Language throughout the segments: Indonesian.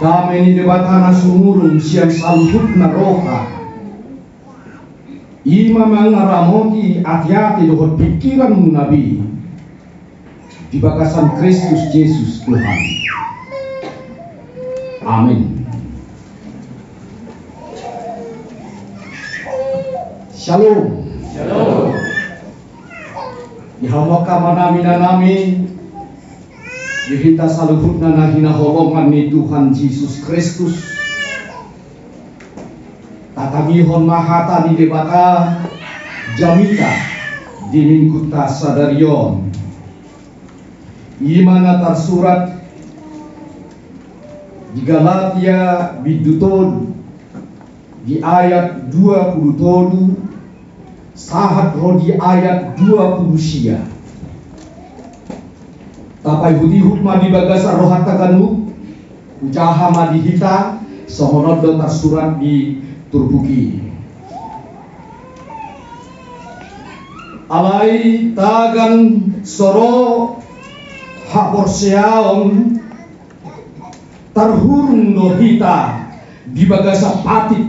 Damai ni debatana sumurung siang saluhut na roha. Ima mangaramoti hati-hati dohot pikiran nabi di bakasan Kristus Yesus Tuhan. Amin. Shalom. Shalom. Ihawaka manami nanami dihita saluhut na nahina holongan ni Tuhan Yesus Kristus. Tatamihon mahata di debata jamita di mingkuta sadarion. Imana tersurat di Galatia bidutod di ayat 20 sahat roh di ayat 20 sia. Tapai hutihut ma di bagasa rohat taganuk ucaha ma dihita somonod tersurat di turbuki. Alai tagan soro haporseaon terhurung dohita di bagasa patik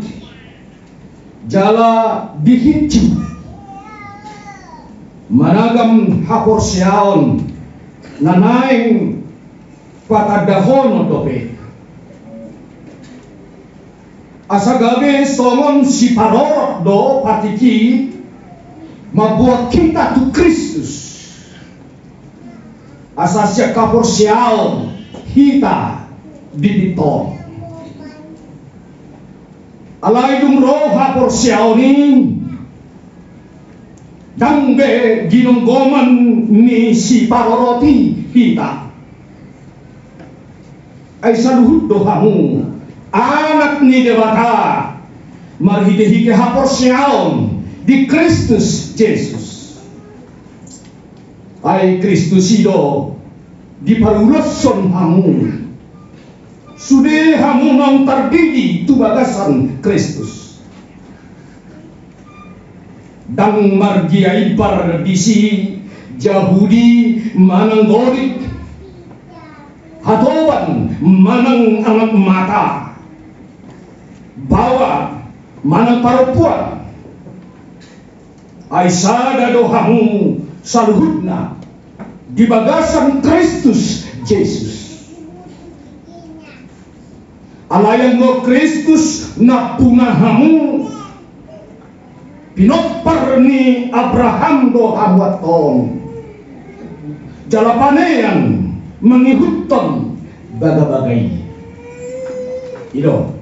jala dihinci managam haporseaon nanaing patadahono dope asagabe somon si parorok do patiki membuat kita tu Kristus asasya kaporseaon hita diditong alaidum roh haporseaoning dangge ginonggoman ni si paroroti hita ay saluhut dohamu anak ni dewata marhidehike haporseaon di Kristus Yesus ay Kristus ido di paruloson hamu sudah hamu nang terdidi tu bagasan Kristus dang margia ipar disi Yahudi manang gorik hatoban manang anak mata bawa manang perempuan aisada dohamu saluhutna di bagasan Kristus Yesus alayan no Kristus na punahamu pinopar ni Abraham dohawaton jalapanean mengihutton baga-bagai ido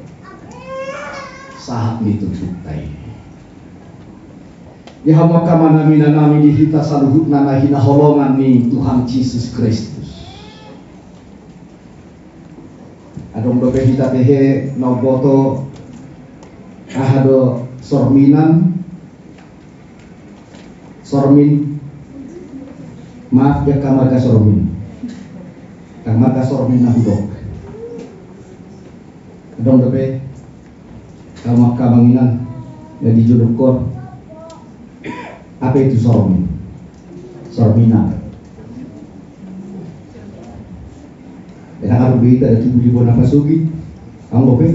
saat nitututai dihamaka manamina nami dihita saluhut nanahina holongan ni Tuhan Yesus Kristus adong dobe hita tehe noboto ahado sormin maaf ya kamar sormin nahudok adong dobe kamar kabanginan ya di jodokor apa itu sormina ya kalau berita ada tubuh di bona pasugi kamu dobe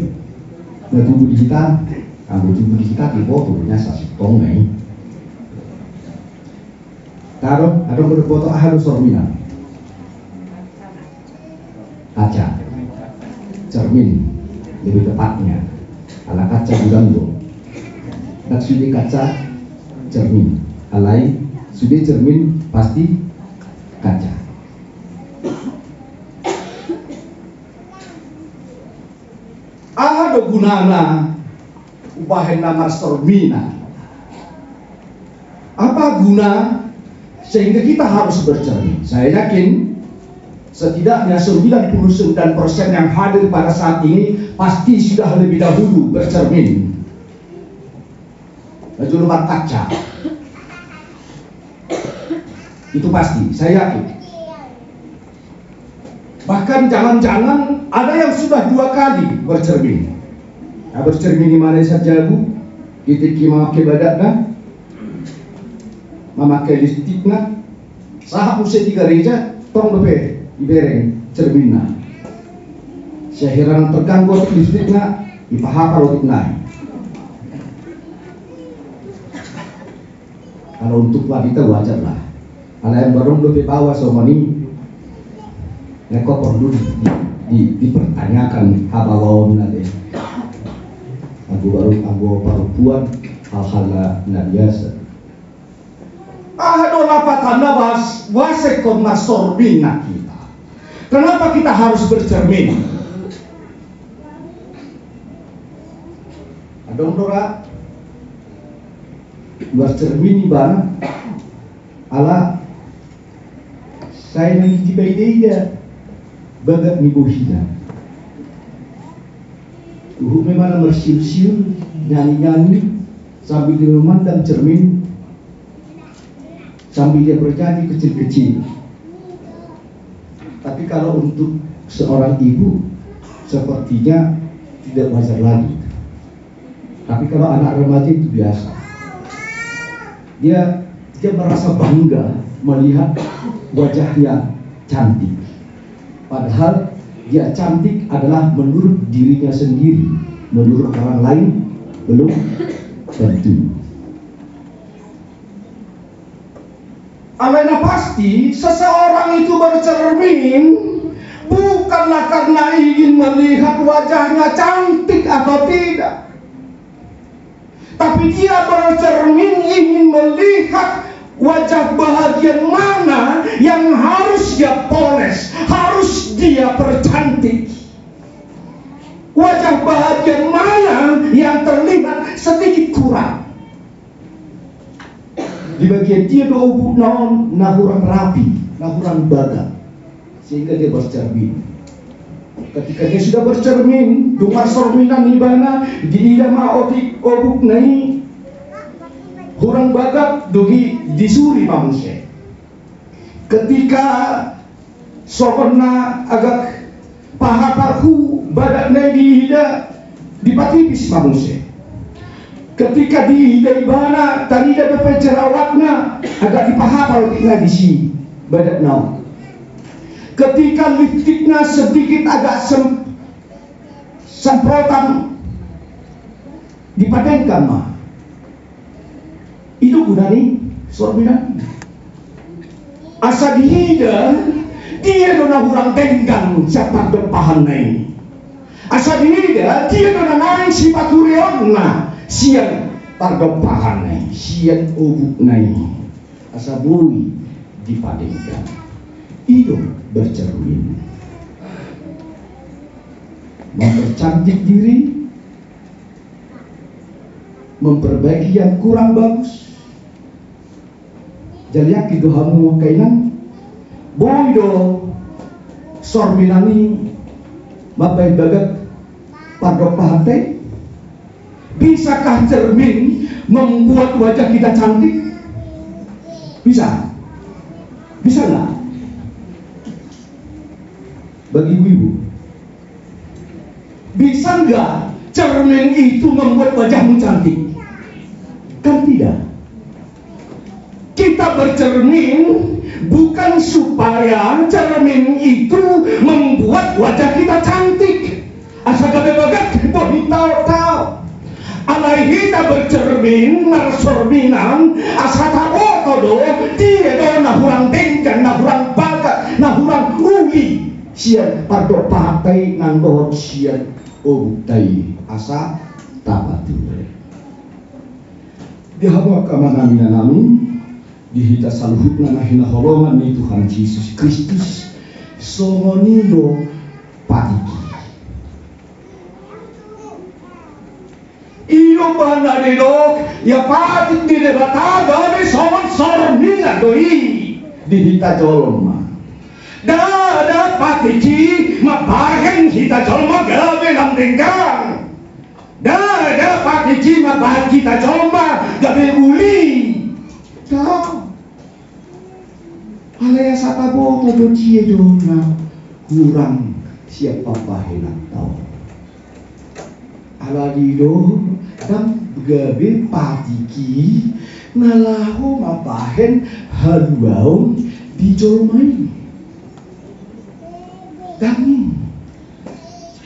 ada tubuh di kita kamu tubuh di kita di foto nyasa sitong nih taruh ada berfoto ahadu sormina kaca cermin lebih tepatnya ala kaca budango nak sudah kaca cermin alai sudah cermin pasti kaca ada gunana ubahen nama sormina apa guna sehingga kita harus bercermin. Saya yakin setidaknya 99% yang hadir pada saat ini pasti sudah lebih dahulu bercermin. Julukan kaca itu pasti, saya yakin. Bahkan jangan-jangan ada yang sudah 2 kali bercermin. Nah, bercermin di mana saja bu? Titik memakai badatnya, memakai listipnya, sahab usai 3 gereja, tong dope ibereng cerminna. Seheran terganggu otik listriknya, ipahapa otik naik. Kalau untuk wanita wajar lah. Kalau yang baru lebih bawah sama ini, ya kok perlu dipertanyakan abawon nanti. Aku perempuan hal-hal na biasa. Aduh apa tanda wasekon nasorbin kita. Kenapa kita harus bercermin? Adong dora bercermin bana ala saya mengijibai dia bagat ni bohina. Memang bersiul-siul nyanyi-nyanyi sambil dia memandang cermin, sambil dia berjanji kecil-kecil. Tapi kalau untuk seorang ibu sepertinya tidak wajar lagi. Tapi kalau anak remaja itu biasa. Dia merasa bangga melihat wajahnya cantik. Padahal dia cantik adalah menurut dirinya sendiri, menurut orang lain belum tentu. Alena pasti seseorang itu bercermin bukanlah karena ingin melihat wajahnya cantik atau tidak, tapi dia bercermin ingin melihat wajah bahagian mana yang harus dia poles, harus dia percantik. Wajah bahagian mana yang terlihat sedikit kurang. Di bagian dia dobu non kurang rapi, kurang badak, sehingga dia bercermin. Ketika dia sudah bercermin, dumar sorminan ibana di idama otik obuk nai kurang badak dugi disuri manusia. Ketika sorna agak pahapaku badak nai di patipis manusia. Ketika di ibana tadi ada jerawatnya agak dipahapal kita di sini badak nau. Ketika lipstiknya sedikit agak semprotan dipatenkan mah. Itu gunani sorbinan. Asa dia dona kurang tenggang siapa depahan nai. Asa dia dona naik si paturion nah. Sian targepahan nai, sian ubuk nai, asa bui dipadengkan, itu bercermin, mempercantik diri, memperbaiki yang kurang bagus. Jadi itu hamu kainan, boy do sorminani, bapak bagat targepahan teh. Bisakah cermin membuat wajah kita cantik? Bisa? Bisa nggak? Bagi ibu, bisa nggak cermin itu membuat wajahmu cantik? Kan tidak. Kita bercermin bukan supaya cermin itu membuat wajah kita cantik. Asal gabe-gabe boleh tahu-tahu. Alai kita bercermin narsorbinan asata otodo dia do nahurang tengkan nahurang bagat nahurang uli sian pardo patai nanggo sian utai asa tapature dihawa kamana nami dihita saluhutna nahina holongan ni Tuhan Yesus Kristus songonindo patiki. Iyo bana didok ya patik di debataga ni somon sorminga doi dihita jolma dada patiki mabahen hita jolma gabe lamdenggang dada patiki mabahen hita jolma gabe uli kau alaya satabo todo cie dona kurang siapa bahenak tau aladido dan gabe patiki nalahu mapahen haluaun dijolmai dami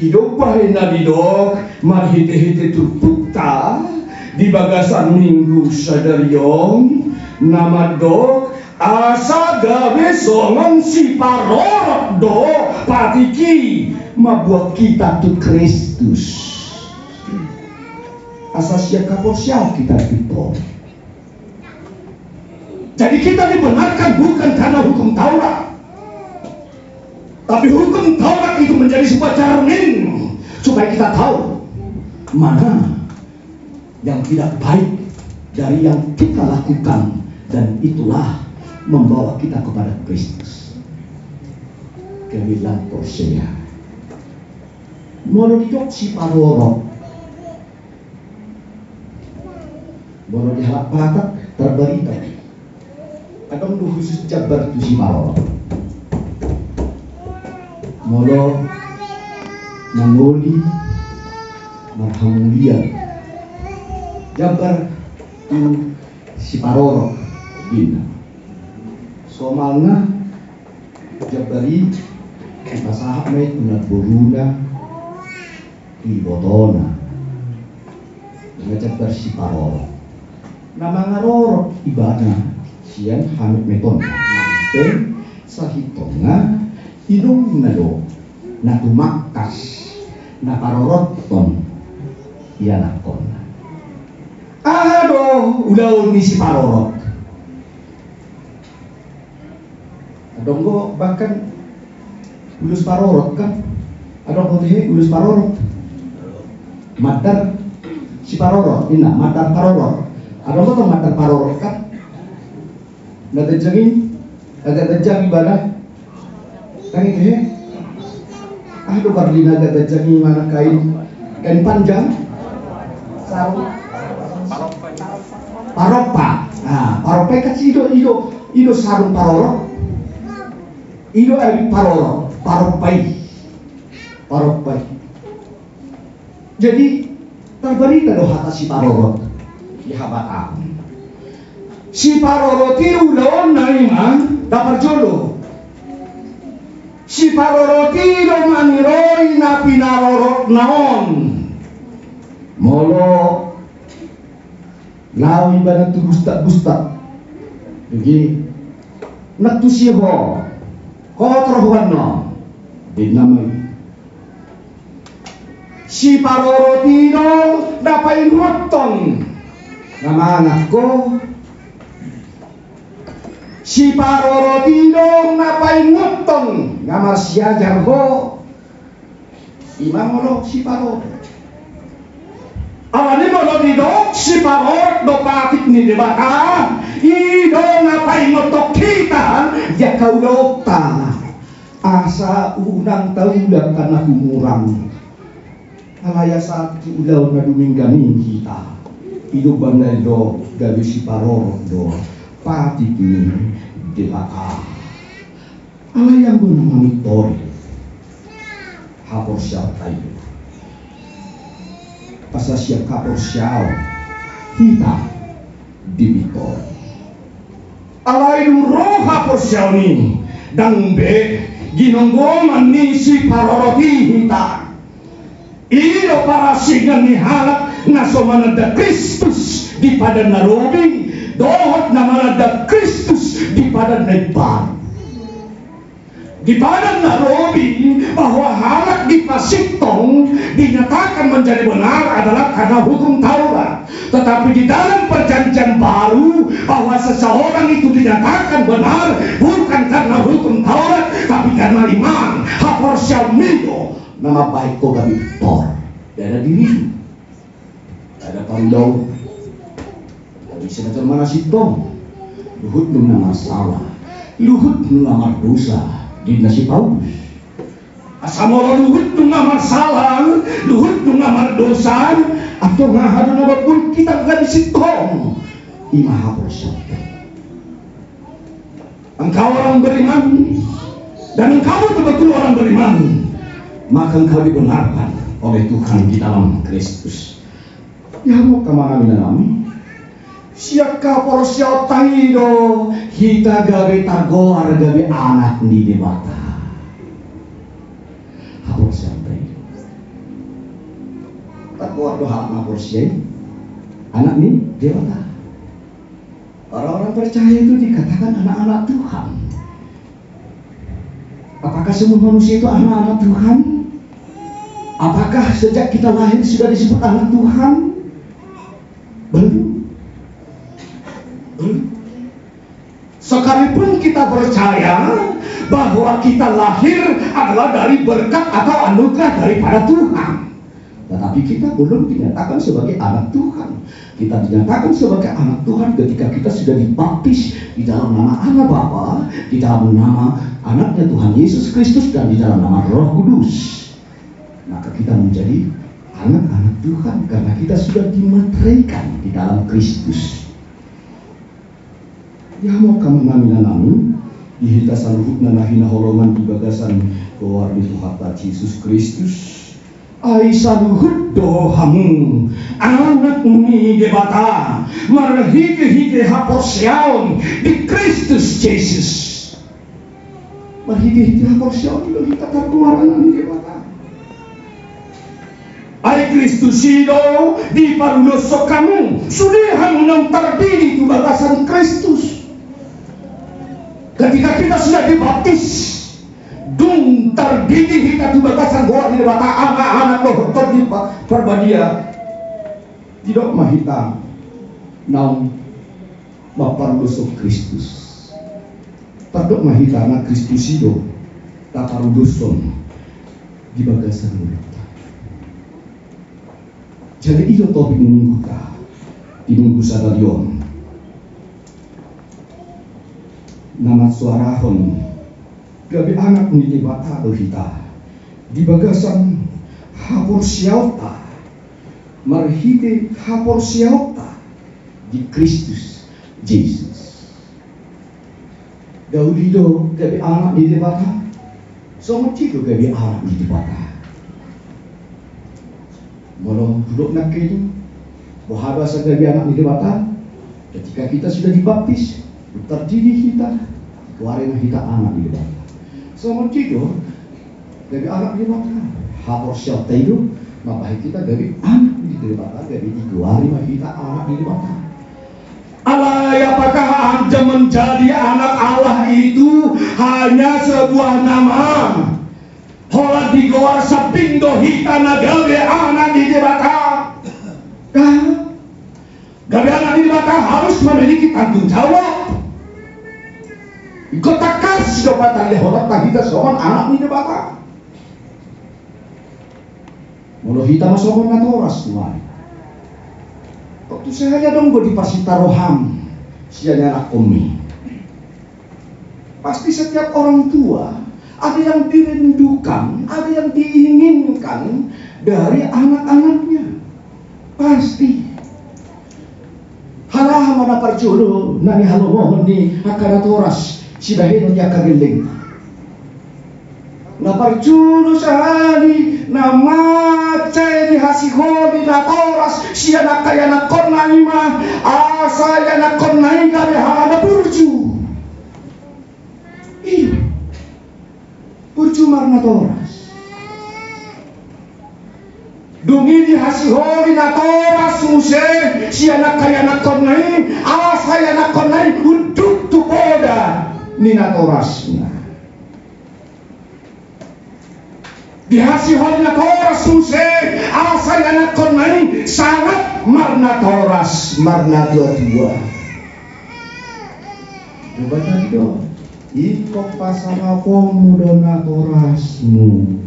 Hidup bahin na didok, mahiti-hiti tupukta, di bagasan minggu sadaryong, namadok, asa gawe songon si parorok do, patiki, mabuat kita tu Kristus. Asa siya kaporsyal kita itu. Jadi kita dibenarkan bukan karena hukum Taurat, tapi hukum Taurat itu menjadi sebuah cermin supaya kita tahu mana yang tidak baik dari yang kita lakukan, dan itulah membawa kita kepada Kristus. Kebilang Persea Molodidok si parorok Bono dihalak patak terberita adong du khusus Jabar tu si parorok molo nangoli marhamulia Jabar tu si parorok dina somalna Jabari masahak may unat buruna ibotona ngajabar si parorok nama ngarorok ibadah siang hanut meton nampe sahitonga idong nado natumakas na paroroton ianakon. Aduh, udah ni si parorok. Adonggo bahkan ulus parorok kan. Adonggo teh ulus parorok. Madar si parorok, ina madar parorok. Adonggo tuh madar parorok kan. Nadajangin, agak dajang ibadah. Kan itu ya? Aduh karlina agak dajangin mana kain panjang, sarung, paropa. Nah, paropa kan si ido sarung parorok, ido abi parorok, paropai. Jadi terberita doh hata si parorok di habata. Si paroroti ulon naiman dapat jodoh. Si paroroti do maniroi na pinarorok naon. Molo lawi bana tu bustak. Jadi natu siho kotrohuan no dinamai. Si paroroti do dapat moton nama anakku. Si paroroti dong ngapain ngutong ngamar siajar ho imam lo si paror awalnya mau didok si paror do patik ni debaka ido ngapain ngotok kita ya kau dokta asa unang taudak karena kumurang alaya satu udah naduminggamin kita hidup bandai do gabi si paror do patik ni debaka ala yang monitor hapor siya tayo pasasya kapor siya kita dimitor ala yung roh hapor siya ni dangbe ginonggoman ni si paroroti kita iyo para sigan ni halak na sumanada Kristus di pada narubing dohot na manada Kristus di pada naiban di pada narobi bahwa halak di pasitong dinyatakan menjadi benar adalah karena hukum Taurat, tetapi di dalam perjanjian baru bahwa seseorang itu dinyatakan benar bukan karena hukum Taurat tapi karena iman. Hapor syamido nama baik ko gabi tor ada diri ada pandau tapi sengaja mana sitong luhut nung masalah luhut nung dosa di nasi Paulus asamoro luhut nung masalah luhut nung dosa atau ngahadu nama pun kita gak disitong imaha bersabda engkau orang beriman dan engkau betul-betul orang beriman maka engkau dibenarkan oleh Tuhan di dalam Kristus. Ya mau kemana minami? Siaka porsio taido kita gawe tagoar gawe anak di debata. Hapor sampai Takut doa ngapur sih. Anak nih dewata. Orang-orang percaya itu dikatakan anak-anak Tuhan. Apakah semua manusia itu anak-anak Tuhan? Apakah sejak kita lahir sudah disebut anak Tuhan? Belum. Sekalipun kita percaya bahwa kita lahir adalah dari berkat atau anugerah daripada Tuhan, tetapi kita belum dinyatakan sebagai anak Tuhan. Kita dinyatakan sebagai anak Tuhan ketika kita sudah dibaptis di dalam nama Allah Bapa, di dalam nama anaknya Tuhan Yesus Kristus, dan di dalam nama Roh Kudus. Maka kita menjadi anak-anak Tuhan karena kita sudah dimateraikan di dalam Kristus. Ya mau kamu nami dihita saluhut nanahina holongan di bagasan keluarga Tuhan Yesus Kristus. Ai saluhut dohamu anak ini debata marhike haporsiaon di Kristus Yesus. Marhike haporsiaon di kita keluaran ini debata. Ai Kristus itu di parudoso kamu sudah menang terdiri di bagasan Kristus. Ketika kita sudah dibaptis, dung terdiri kita di bagasan gua di bata anak-anak dokter di perbadia. Tidak mahita naum Bapak Yesus Kristus. Tadok mahita anak Kristus itu tak parudoson di bagasan kita. Jadi itu topik minggu kita di minggu sadarion. Nama suarahon gabi anak ni debata dohita di bagasan hapor siauta marhide hapor siauta di Kristus Yesus. Daudido gabi anak ni debata sama tido gabi anak ni debata. Walau duduk nak itu bahaba sa gabi anak ni debata ketika kita sudah dibaptis terdiri kita keluarin kita anak di depan. Sama tidur dari anak di depan. Hapor siapa itu, maka kita dari anak di depan, dari dikeluarin kita anak di depan. Allah, apakah Anda menjadi anak Allah itu hanya sebuah nama? Hola dikeluar sapindo hitana gawe anak di depan. Gawe anak di depan harus memiliki tanggung jawab. Kota kas kepada lehorat kita seorang anak ni debata. Mula kita masuk natoras tuan. Waktu saya dong gue di pasita roham sianya anak umi. Pasti setiap orang tua ada yang dirindukan, ada yang diinginkan dari anak-anaknya. Pasti. Halah mana perjolo nani halo mohon ni akan natoras. Sidahin niya kagiling. Naparjulo sahani namacay ni hasihoni na oras siya na kaya na konay ma asaya na konay kami hana burju. Iyo. Burju marna oras. Dungi di hasihoni na oras musay siya na kaya na konay asaya na konay untuk tupoda. Ninatorasnya dihasih oleh natoras susah asal anak konai sangat marnatoras marna dua coba tadi dong ikut pasal apa muda natorasmu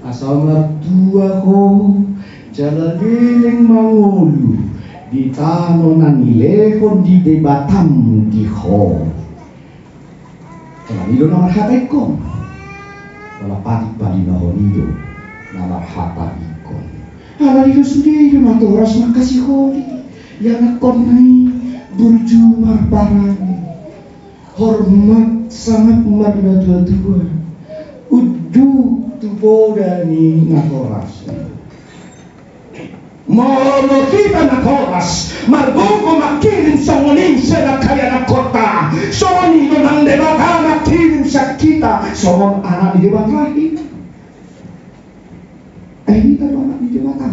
asal mertua ko jalan liling mangulu di tanonan ilehon di debatam di ho. Kalau itu nomor hati ikon, kalau patik bali nomor itu nomor hati ikon. Kalau itu sudah itu natoras makasih holi, yang akon naik burju marbarani, hormat sangat marna dua-dua, udu tubodani natoras. Mau kita natoras, marbuko makirin songonin sa kaya na kota, songonin mo nang debata makirin sa kita, songong anak di debatahin. Ay, hindi ka anak di debata.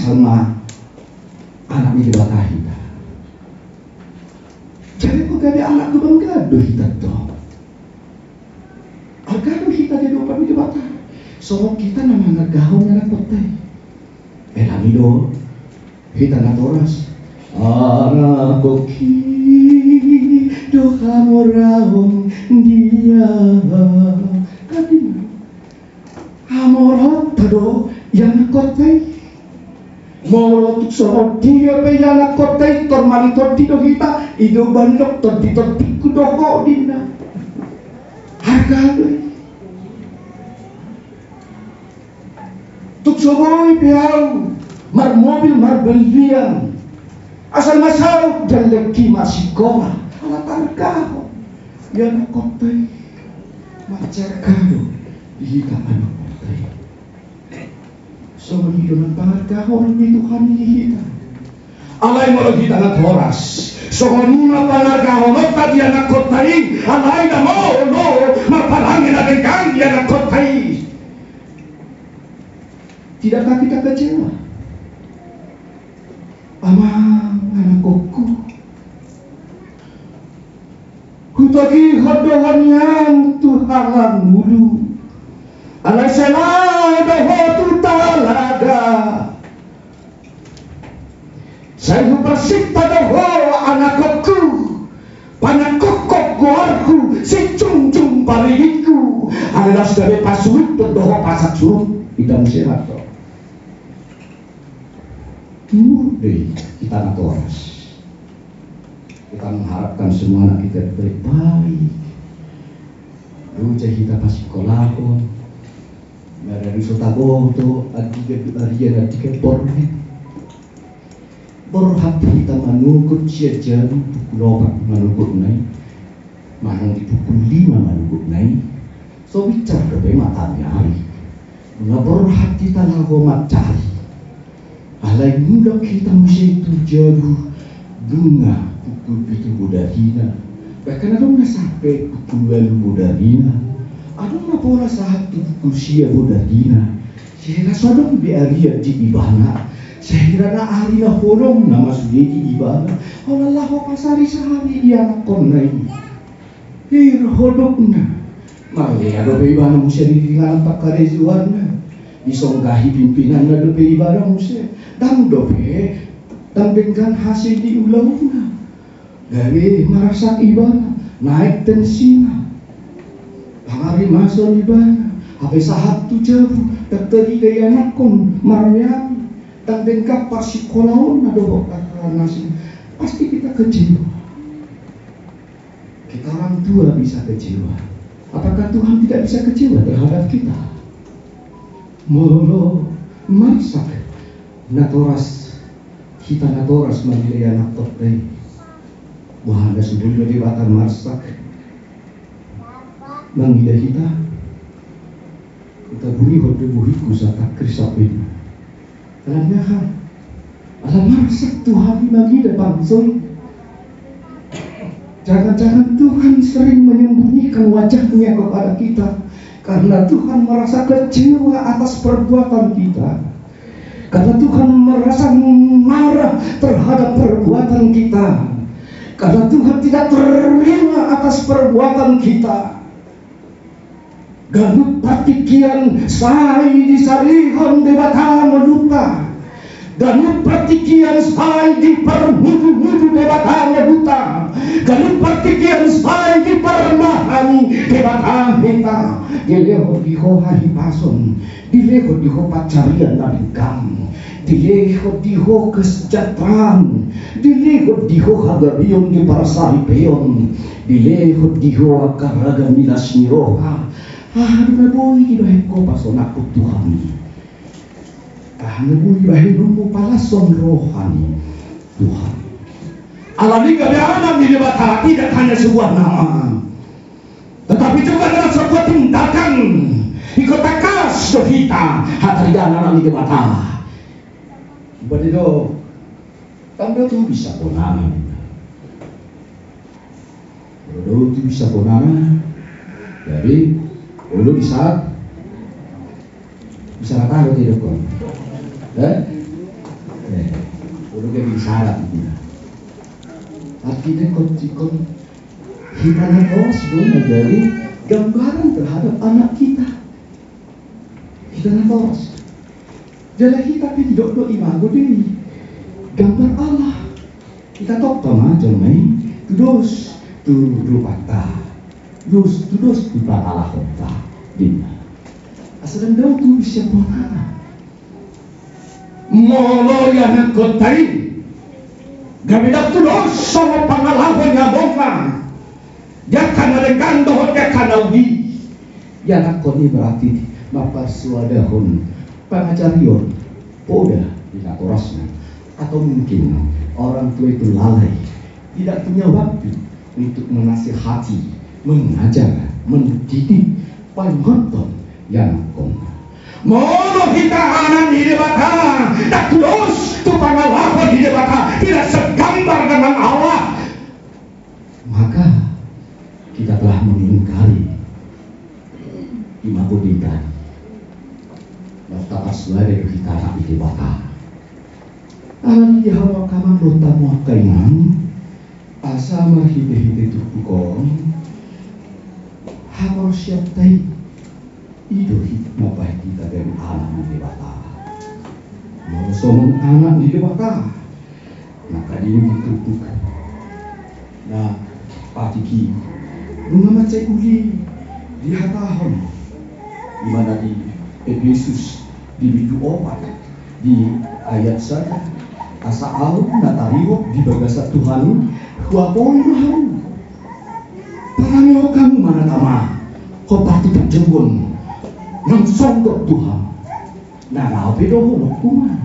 sama anak ini bata kita. Jadi kok gak ada anak ku gaduh kita toh. Gaduh kita di depan itu bata. So kita nama ngagahon anak kota. Elamido kita natoras. Anak koki doha morahong dia kadina amorot tado yang kotai morot sorot dia pe yang kotai tormali tortido kita ido bandok tortido tiku doko dina harga tuk soboi piau mar mobil mar belian asal masal jaleki masih koma ala tarkaho yang kotai macar kado hita anak kotai so hidup tarkaho ni Tuhan hita alay mo hita na horas so nuna panarkaho no tadi anak kotai alay na mo no mapalangin na kang anak kotai. Tidakkah kita kecewa ama anak koko hutagi hodohan yang Tuhan mulu alai selada hotu talaga saya bersih pada anak koko panak kokok gorku si cung pariku adalah dari pasuit berdoa pasak suruh tidak sehat toh. Deh, kita natoras. Kita mengharapkan semua anak kita baik-baik. Dulu kita pasti kolakon. Mereka sotago to adiga bornet. Borhat kita manukut siajan pukul 8 manukut nai. Manang di pukul 5 manukut nai. So bicara ke matanya hari. Borhat kita lago macari. Alai muda kita mesti jago bunga pukul itu budahina. Bahkan ada nggak sampai pukul 2 budahina. Ada nggak pola satu pukul sia budahina. Saya rasa dong biaria di ibana. Saya kira na hari na horong nama sudah di ibana. Allah ho pasari sehari dia nak konai. Hir hodokna. Mari ada ibana mesti ditinggal pakare juana. Disonggahi pimpinan na dope ibana mesti. Dan dope tampilkan hasil di ulangnya dari merasak ibadah naik tensinya hari masuk ibadah habis sahat tu jauh terteri gaya nakon mariam tampilkan pasti kolon ada bokak nasi pasti kita kecewa kita orang tua bisa kecewa apakah Tuhan tidak bisa kecewa terhadap kita molo masak natoras kita natoras mandiri anak totai wahana sebelum dari batan marsak manggila kita bunyi kode buhiku saat krisapin alamnya kan alam marsak Tuhan manggila bangsoy jangan-jangan Tuhan sering menyembunyikan wajahnya kepada kita karena Tuhan merasa kecewa atas perbuatan kita. Karena Tuhan merasa marah terhadap perbuatan kita. Karena Tuhan tidak terima atas perbuatan kita. Galut patikian sai disarihon debata meluta. Galut patikian sai di permudu-mudu debata meluta. Galut patikian sai di permahani debata kita. Dileho diho hari pason. Dileho diho pacarian nabingkam. Dileho diho kesejahteraan. Dileho diho hagarion di parasari peon. Dileho diho akaraga milas niroha. Naboy ibahin ko pason ako Tuhan. Naboy ibahin mo palason rohani Tuhan. Alami kebenaran di debat tidak hanya sebuah nama, tetapi juga adalah sebuah tindakan. Ikut takas kita hatarian alami debat. Badido, tanda tu bisa konana. Badido tu bisa konana. Jadi lu bisa kata tidak kon? Udah kayak syarat gitu. Artinya kon kita nafas dong dari gambaran terhadap anak kita. Kita nafas. Jadi kita tidak do imago deh. Gambar Allah. Kita tok tama jomai. Tudos tu patah. Tudos tu Allah kota. Dina. Asal daw tu bisa pona. Molo yang kotain. Gabidak tulos sama pangalaman nga bongkang. Dia kana legando, dia kana ubi. Yan ako ni berarti mapasuadahon pangajarion poda tidak orasnya. Atau mungkin orang tua itu lalai, tidak punya waktu untuk menasihati, mengajar, mendidik, pangonton yang kong. Mono kita anak di debata, tak terus tu pangalaman di debata, tidak segambar dengan Allah. Maka kita telah mengingkari imago kita. Daftar aswari kita anak di debata. Alani hawa kamang dota muakainan, asa marhide-hide tukukong, hawa siap tai. Itu hikmah baik kita dari anak di debata. Mau somong anak di debata, maka dia ditutup. Nah, patiki, bunga macai uli di hatahon, di mana di Efesus di bidu opat di ayat saja. Asa au natariwok di bagasa Tuhan, huapon Tuhan. Parangyo kamu mana tama, kau pati berjembun. Nang songgok Tuhan. Nah, rapi doh kuma.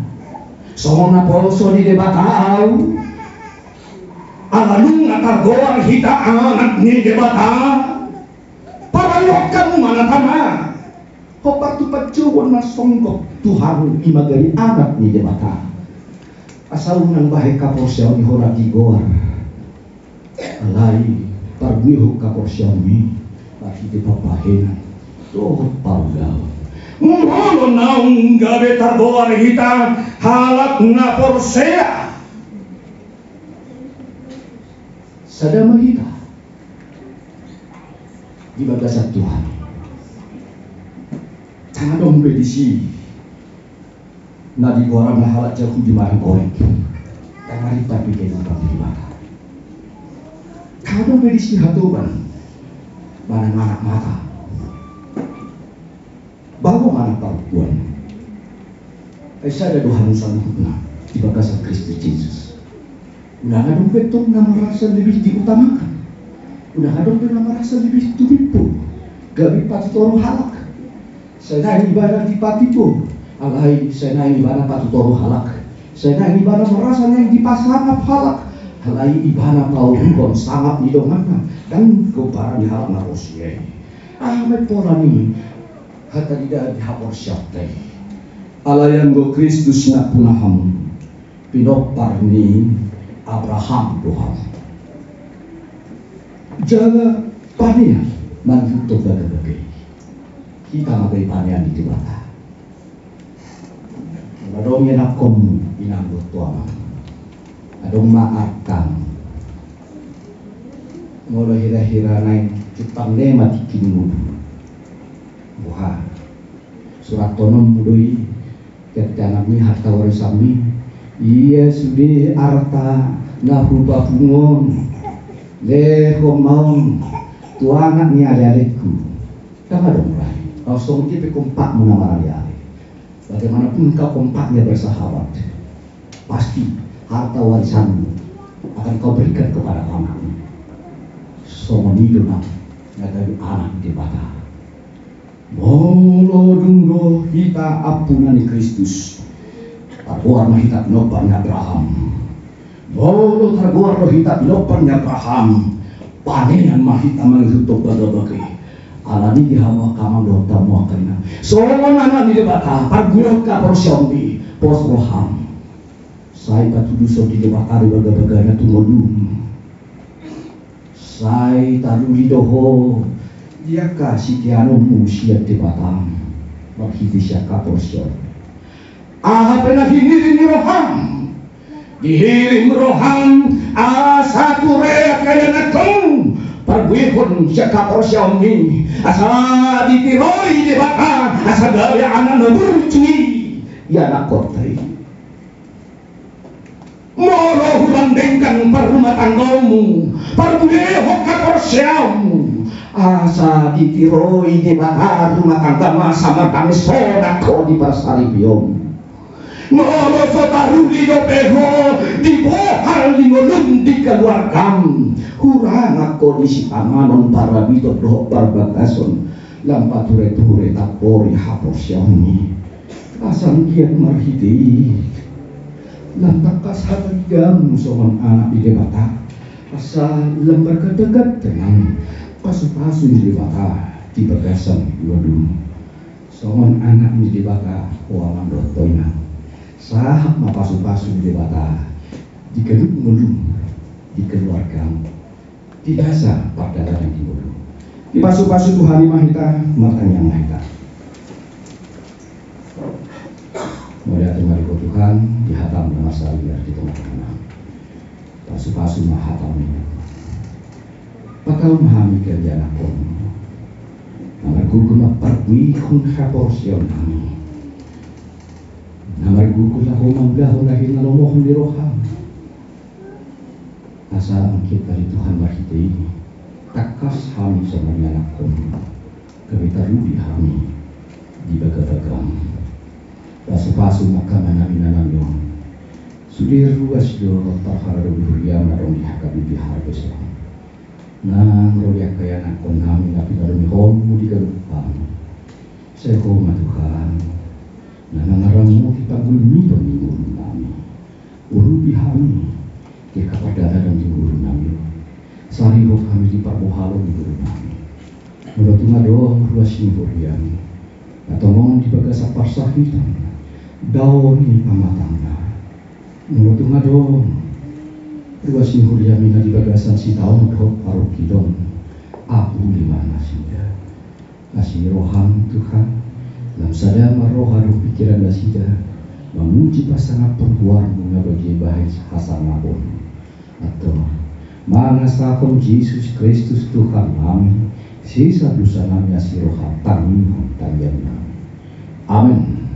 Songon na poso di debata au. Alalung nakargoang hita anak ni debata. Parayok kamu mana tama. Kopar tu pacuan na songgok Tuhan imagari anak ni debata. Asal nang bahe kaporsyaw ni horaki goar. Alai parguiho kaporsyaw ni. Lagi di papahin. Dohot paugaw. Ngulo naung gabe tarboar hita halak nga porsea. Sadama hita di bagasan Tuhan. Tangadong bedisi na di orang na halak jauh di marang korek. Tangari tapi kena di mata. Tangadong bedisi hatuban mana anak mata. Bago mana perempuan, saya ada Tuhan sempurna di bagasan Kristus Yesus. Udah nggak dompet tuh nggak merasa lebih diutamakan. Udah nggak dompet nggak merasa lebih tubipu. Gak pati toro halak. Saya naik ibadah di patipu. Alai saya naik ibadah pati toro halak. Saya naik ibadah merasa yang di pasangan halak. Alai ibadah kau ribon sangat di dongan dan kau barang di halak narosia. Ahmed pola nih. Hatta tidak dihapor syaktai. Alayan go Kristus na punaham. Pinopar ni Abraham Tuhan. Jaga panian nanti bagai. Kita magai panian di debata. Adong yang akom inang tuama. Adong maarkan. Ngolo hira-hira naik cipang ne matikin mudu. Buha surat tonom mudoi ketanami harta warisami iya sudah arta ngahuba bungon lehomon tuangan ni ada-adikku kama dong rai langsung kita kompak menamar ali. Bagaimanapun kau kompaknya bersahabat, pasti harta warisanmu akan kau berikan kepada anakmu. Somonido nak dari anak di bata. Molo dungdo hita apunani Kristus. Targoar mahita pinopan ni Abraham. Molo targoar hita pinopan ni Abraham. Panenan mahita manghutok bagabagi. Alani dihawa kamang dota muakana. Soalnya anak di debata pargurok ka porsyombi pos roham. Saya patudu so di debakari bagabagana tumodum. Saya tadu lidoho. Dia kasih kiano musia debatam. Maghiti siya ka porsyon. pernah hinirin roham. Dihirim roham asa turea kaya nakong perbuihon siya kaporsyong ni asa ditiroi di baka asa gaya anak naburcui ya nakotay moro hulangdengkan perumah tanggamu perbuihon kaporsyong asa ditiroi di baka rumah tangga sama kami sodak ko di pasari biong moro sotaru di dopeho di bohal di ngolong di keluargam hurang ako di si panganon para bito doh barbagason lampa ture-ture tapori hapos yauni asang kiat marhidi lantak kasahagam soman anak di debata asa lembar kedegat dengan pasu-pasu di debata di bagasan wadum soman anak di debata waman rotoina sahab mapasu-pasu di debata di keduk melum di keluarga di dasa pada yang diburu di pasu-pasu Tuhan mahita matanya mahita mulia terima Tuhan di hatam masa liar di tengah-tengah pasu-pasu mahatamnya pakal mahami kerjaan aku nama gugum pergi kun haporsion kami nama gugum lahomang dahon lahir nalomohon di roham asa angkit dari Tuhan marhiti takas kami semuanya nakon kawita rubi kami di baga-bagam pasu-pasu makaman namin nanamyon sudir ruas do tahara do bihuriya marong dihakabi biharga sa nang royak kaya nakon namin na pinarumihon mo di kalupang sa iko matuhan na nangarang mo kitagulmiton ni guru namin urubi kami di kapadana dan di guru namin sariho kami di parbohalo di guru namin menurut doang ruas ni burian atau mau di bagasa parsahitan daun ni pamatangna menurut doang ruas ni burian di bagasan si tahun doh parukidon aku di mana sida nasi roham Tuhan dalam sada maroha do pikiran dasida memuji pasangan perbuar mengabagi bahas hasan abon atau mangasahon Yesus Kristus Tuhan kami sisa dosa nami asiroha tangin tangyan nami amin.